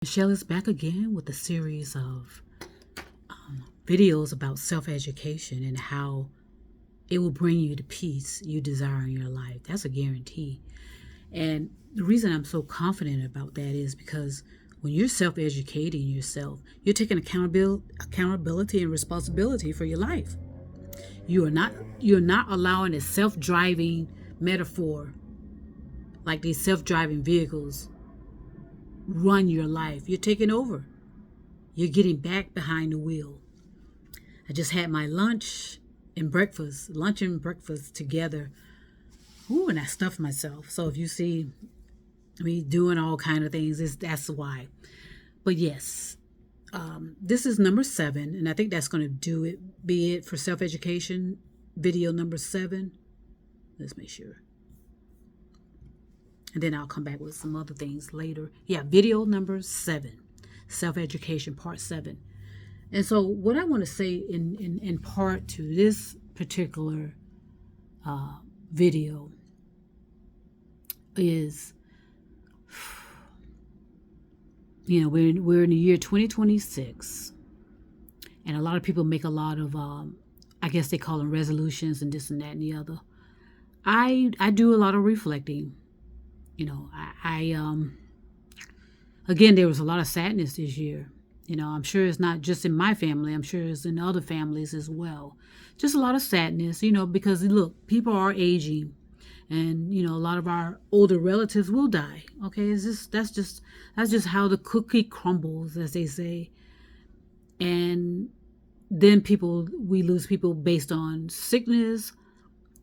Michelle is back again with a series of videos about self-education and how it will bring you the peace you desire in your life. That's a guarantee. And the reason I'm so confident about that is because when you're self-educating yourself, you're taking accountability and responsibility for your life. You're not allowing a self-driving metaphor like these self-driving vehicles run your life. You're taking over. You're getting back behind the wheel. I just had my lunch and breakfast together. Ooh, and I stuffed myself. So if you see me doing all kind of things, that's why. But yes, this is number 7, and I think that's going to be it for self-education video number 7. Let's make sure. And then I'll come back with some other things later. Yeah, video number 7, self-education part 7. And so what I want to say in part to this particular video is, we're in the year 2026, and a lot of people make a lot of, I guess they call them resolutions and this and that and the other. I do a lot of reflecting. Again, there was a lot of sadness this year. I'm sure it's not just in my family. I'm sure it's in other families as well. Just a lot of sadness, because look, people are aging, and a lot of our older relatives will die. Okay, that's just how the cookie crumbles, as they say. And then we lose people based on sickness,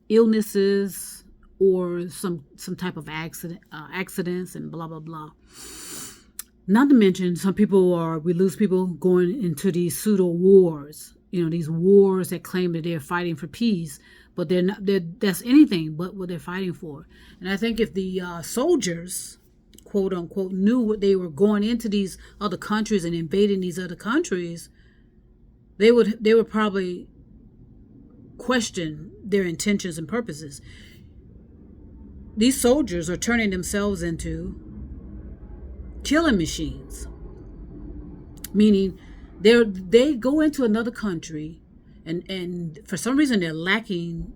illnesses, or some type of accidents and blah blah blah. Not to mention, we lose people going into these pseudo wars. These wars that claim that they're fighting for peace, but that's anything but what they're fighting for. And I think if the soldiers, quote unquote, knew what they were going into these other countries and invading these other countries, they would probably question their intentions and purposes. These soldiers are turning themselves into killing machines, meaning they go into another country, and for some reason they're lacking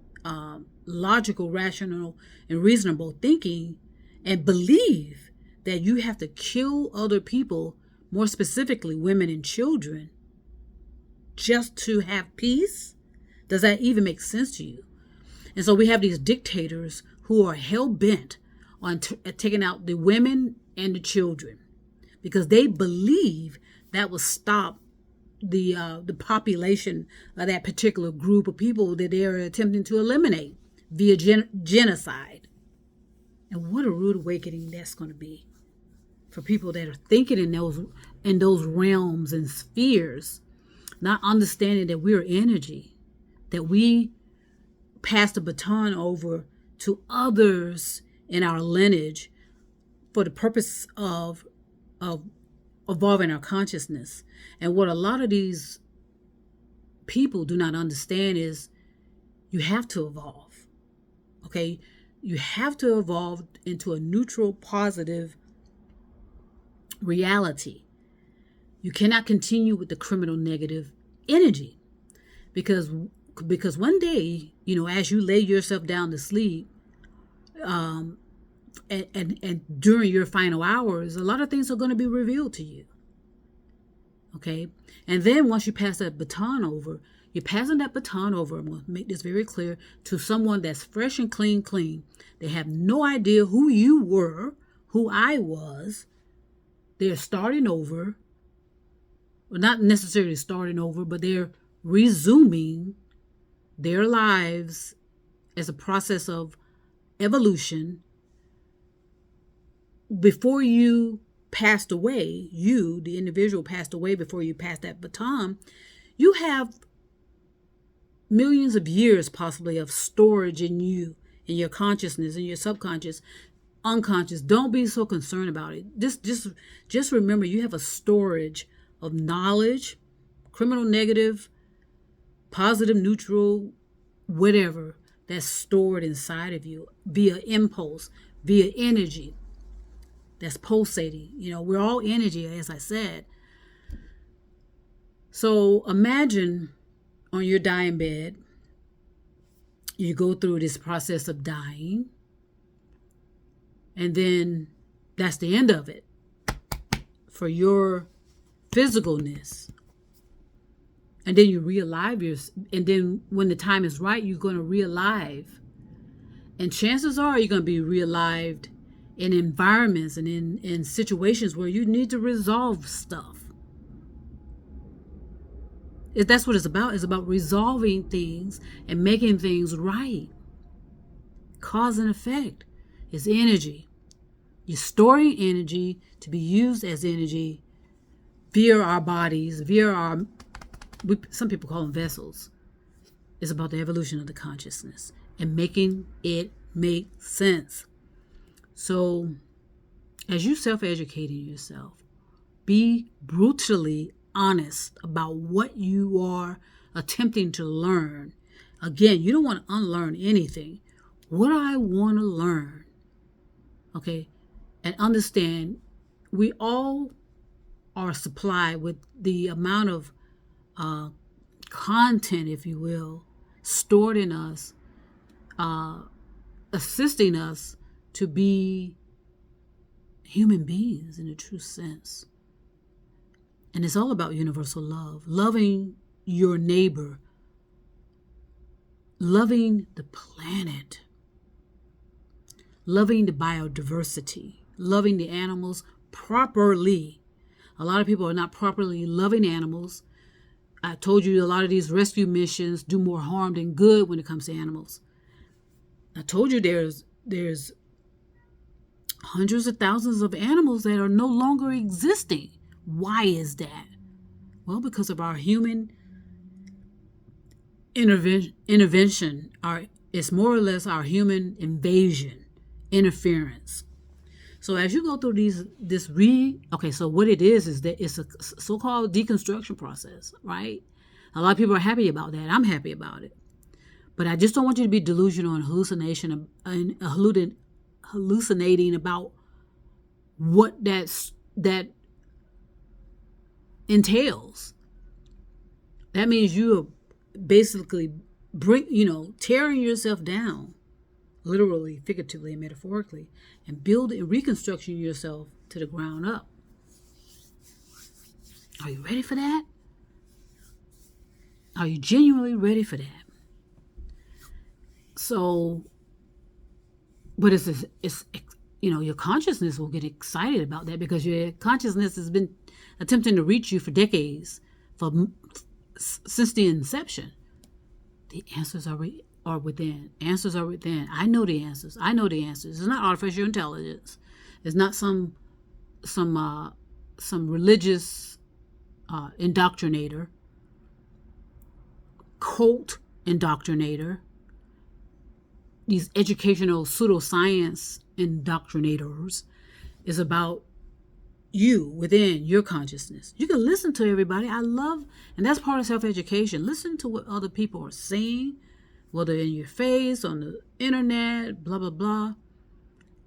logical, rational, and reasonable thinking, and believe that you have to kill other people, more specifically women and children, just to have peace. Does that even make sense to you? And so we have these dictators who are hell-bent on taking out the women and the children, because they believe that will stop the population of that particular group of people that they're attempting to eliminate via genocide. And what a rude awakening that's going to be for people that are thinking in those realms and spheres, not understanding that we're energy, that we pass the baton over to others in our lineage for the purpose of evolving our consciousness. And what a lot of these people do not understand is you have to evolve. Okay? You have to evolve into a neutral, positive reality. You cannot continue with the criminal, negative energy, because one day, as you lay yourself down to sleep, and during your final hours, a lot of things are going to be revealed to you. Okay? And then once you pass that baton over, you're passing that baton over, I'm going to make this very clear, to someone that's fresh and clean. They have no idea who you were, who I was. They're starting over. Well, not necessarily starting over, but they're resuming their lives as a process of evolution. Before you passed away, the individual passed away, before you passed that baton, you have millions of years possibly of storage in you, in your consciousness, in your subconscious, unconscious. Don't be so concerned about it. Just remember, you have a storage of knowledge, criminal, negative, positive, neutral, whatever, that's stored inside of you via impulse, via energy. that's pulsating. We're all energy, as I said. So imagine on your dying bed, you go through this process of dying, and then that's the end of it for your physicalness. And then you realive and then when the time is right, you're going to realive. And chances are you're going to be realived in environments and in situations where you need to resolve stuff. That's what it's about. It's about resolving things and making things right. Cause and effect is energy. You're storing energy to be used as energy via our bodies, some people call them vessels. It's about the evolution of the consciousness and making it make sense. So as you self-educating yourself, be brutally honest about what you are attempting to learn. Again, you don't want to unlearn anything. What do I want to learn? Okay? And understand we all are supplied with the amount of content, if you will, stored in us, assisting us to be human beings in a true sense. And it's all about universal love, loving your neighbor, loving the planet, loving the biodiversity, loving the animals properly. A lot of people are not properly loving animals. I told you a lot of these rescue missions do more harm than good when it comes to animals. I told you there's hundreds of thousands of animals that are no longer existing. Why is that? Well, because of our human intervention. It's more or less our human invasion, interference. So as you go through so what it is that it's a so-called deconstruction process, right? A lot of people are happy about that. I'm happy about it. But I just don't want you to be delusional and hallucinating about what that entails. That means you are basically tearing yourself down, literally, figuratively, and metaphorically, and reconstructing yourself to the ground up. Are you ready for that? Are you genuinely ready for that? So, but it's your consciousness will get excited about that because your consciousness has been attempting to reach you for decades, since the inception. The answers are within. Answers are within. I know the answers. It's not artificial intelligence. It's not some religious indoctrinator, cult indoctrinator, these educational pseudoscience indoctrinators. Is about you within your consciousness. You can listen to everybody. And that's part of self-education. Listen to what other people are saying, whether in your face, on the internet, blah, blah, blah.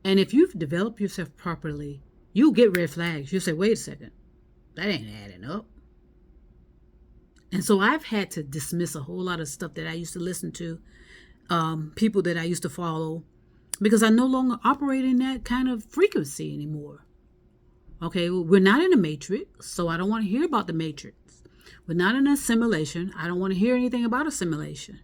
And if you've developed yourself properly, you'll get red flags. You'll say, wait a second, that ain't adding up. And so I've had to dismiss a whole lot of stuff that I used to listen to, people that I used to follow, because I no longer operate in that kind of frequency anymore. Okay, we're not in a matrix, so I don't want to hear about the matrix. We're not in a simulation. I don't want to hear anything about a simulation.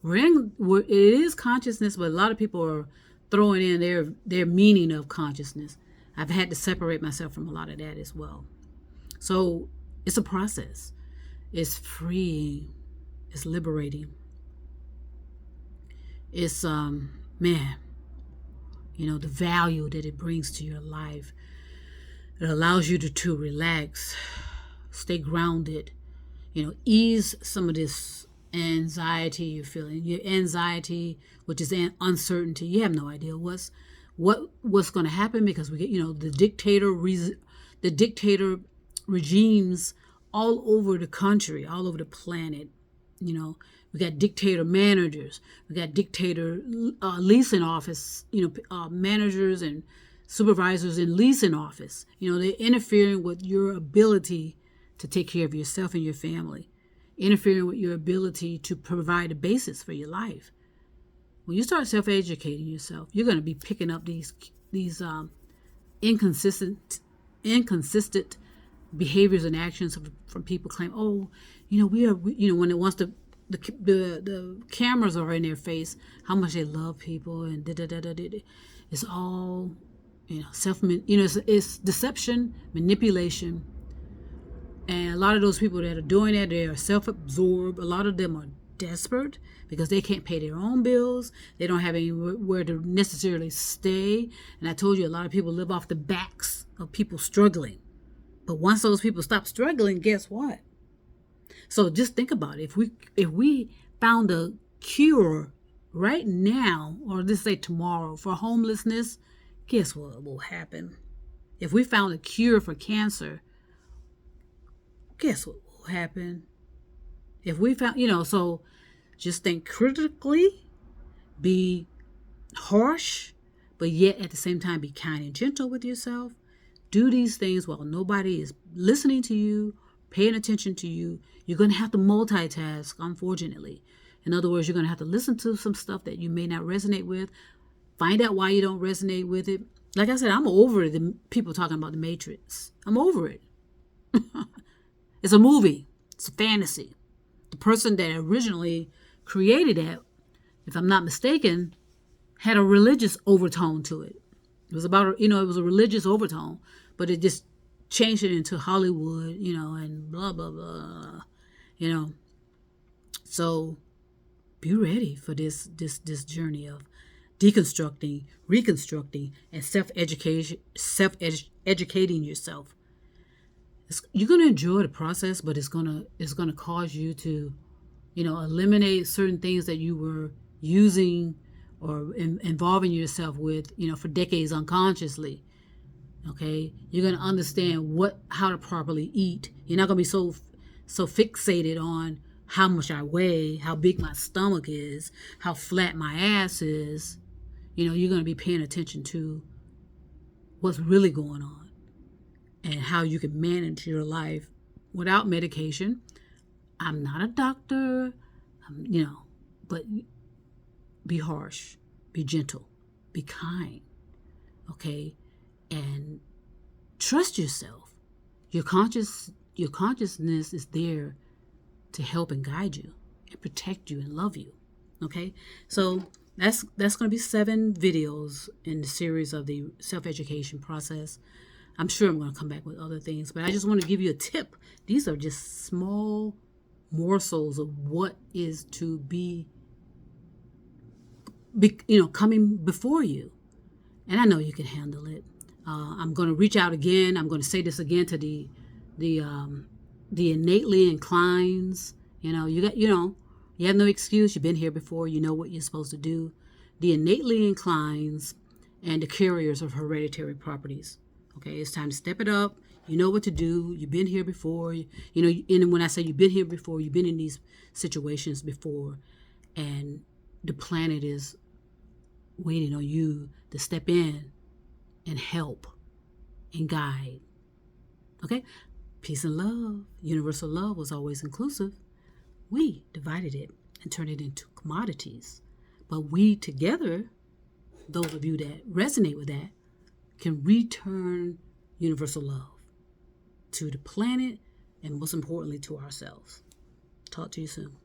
It is consciousness, but a lot of people are throwing in their meaning of consciousness. I've had to separate myself from a lot of that as well. So it's a process. It's freeing. It's liberating. It's, the value that it brings to your life. It allows you to relax, stay grounded, ease some of this anxiety you're feeling. Your anxiety, which is uncertainty. You have no idea what's going to happen because we get, the dictator regimes all over the country, all over the planet. We got dictator managers. We got dictator leasing office, managers and supervisors in leasing office. They're interfering with your ability to take care of yourself and your family, interfering with your ability to provide a basis for your life. When you start self-educating yourself, you're going to be picking up these inconsistent behaviors and actions from people claim, we are, when it wants to, the cameras are in their face, how much they love people and it's all, it's deception, manipulation. And a lot of those people that are doing that, they are self-absorbed. A lot of them are desperate because they can't pay their own bills. They don't have anywhere to necessarily stay. And I told you, a lot of people live off the backs of people struggling. But once those people stop struggling, guess what? So just think about it. If we found a cure right now, or let's say tomorrow, for homelessness, guess what will happen? If we found a cure for cancer, guess what will happen? If we found, so just think critically, be harsh, but yet at the same time be kind and gentle with yourself. Do these things while nobody is listening to you, paying attention to you. You're going to have to multitask, unfortunately. In other words, you're going to have to listen to some stuff that you may not resonate with. Find out why you don't resonate with it. Like I said, I'm over the people talking about the Matrix. I'm over it. It's a movie. It's a fantasy. The person that originally created that, if I'm not mistaken, had a religious overtone to it. It was about, it was a religious overtone, but it just changed it into Hollywood, and blah, blah, blah, So be ready for this journey of deconstructing, reconstructing, and self-educating yourself. You're going to enjoy the process, but it's going to cause you to, eliminate certain things that you were using or involving yourself with, for decades unconsciously. Okay, you're going to understand how to properly eat. You're not going to be so fixated on how much I weigh, how big my stomach is, how flat my ass is. You're going to be paying attention to what's really going on and how you can manage your life without medication. I'm not a doctor, but be harsh, be gentle, be kind, okay? And trust yourself. Your consciousness is there to help and guide you and protect you and love you, okay? So that's going to be 7 videos in the series of the self-education process. I'm sure I'm going to come back with other things, but I just want to give you a tip. These are just small morsels of what is to be coming before you. And I know you can handle it. I'm going to reach out again. I'm going to say this again to the innately inclines. You have no excuse. You've been here before. You know what you're supposed to do. The innately inclines and the carriers of hereditary properties. Okay, it's time to step it up. You know what to do. You've been here before. And when I say you've been here before, you've been in these situations before, and the planet is waiting on you to step in and help and guide. Okay? Peace and love. Universal love was always inclusive. We divided it and turned it into commodities. But we together, those of you that resonate with that, can return universal love to the planet and most importantly to ourselves. Talk to you soon.